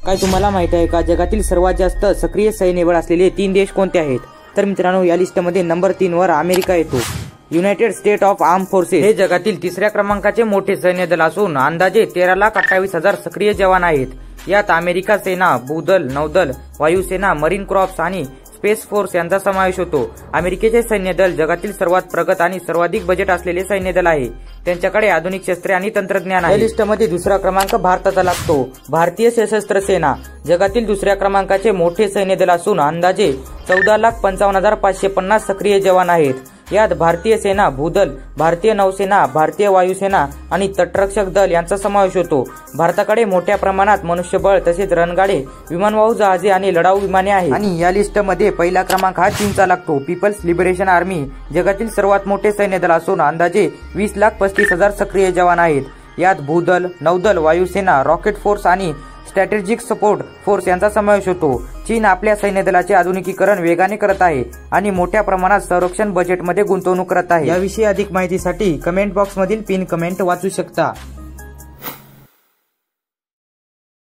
काय तुम्हाला माहित आहे का जगातील सर्वात जास्त सक्रिय सैन्यबळ असलेले 3 देश कोणते आहेत? तर मित्रांनो, या लिस्टमध्ये नंबर 3 वर अमेरिका येतो. United state of arm forces हे जगातील 3ऱ्या क्रमांकाचे मोठे सैन्य दल असून अंदाजे 13,28,000 सक्रिय जवान आहेत. यात अमेरिका सेना, भूदल, नौदल, वायुसेना, मरीन कॉर्प्स आणि स्पेस फोर्स यांचा समावेश होतो. अमेरिकेचे सैन्य दल जगातील सर्वात प्रगत आणि सर्वाधिक बजेट असलेले सैन्य दल आहे. त्यांच्याकडे आधुनिक शस्त्रे आणि तंत्रज्ञान आहे. या लिस्टमध्ये दुसरा क्रमांक भारताचा लागतो. भारतीय सशस्त्र सेना जगातील 2ऱ्या क्रमांकाचे मोठे सैन्य दल असून अंदाजे 14,55,550 सक्रिय जवान आहेत. यात भारतीय सेना, भूदल, भारतीय नौसेना, भारतीय वायुसेना आणि तटरक्षक दल यांचा समावेश होतो. भारताकडे मोठ्या प्रमाणात मनुष्यबळ तसेच रणगाडे, विमानवाहू जहाजे आणि लढाऊ विमाने आहेत. आणि या लिस्टमध्ये पहिला क्रमांक हा चीनचा लागतो. पीपल्स लिबरेशन आर्मी जगातील सर्वात मोठे सैन्य दल असून अंदाजे 20,35,000 सक्रिय जवान आहेत. यात भूदल, नौदल, वायुसेना, रॉकेट फोर्स आणि स्ट्रॅटेजिक सपोर्ट फोर्स यांचा समावेश होतो. चीन आपल्या सैन्य दलाचे आधुनिकीकरण वेगाने करत आहे आणि मोठ्या प्रमाणात संरक्षण बजेटमध्ये गुंतवणूक करत आहे. याविषयी अधिक माहितीसाठी कमेंट बॉक्समधील पिन कमेंट वाचू शकता.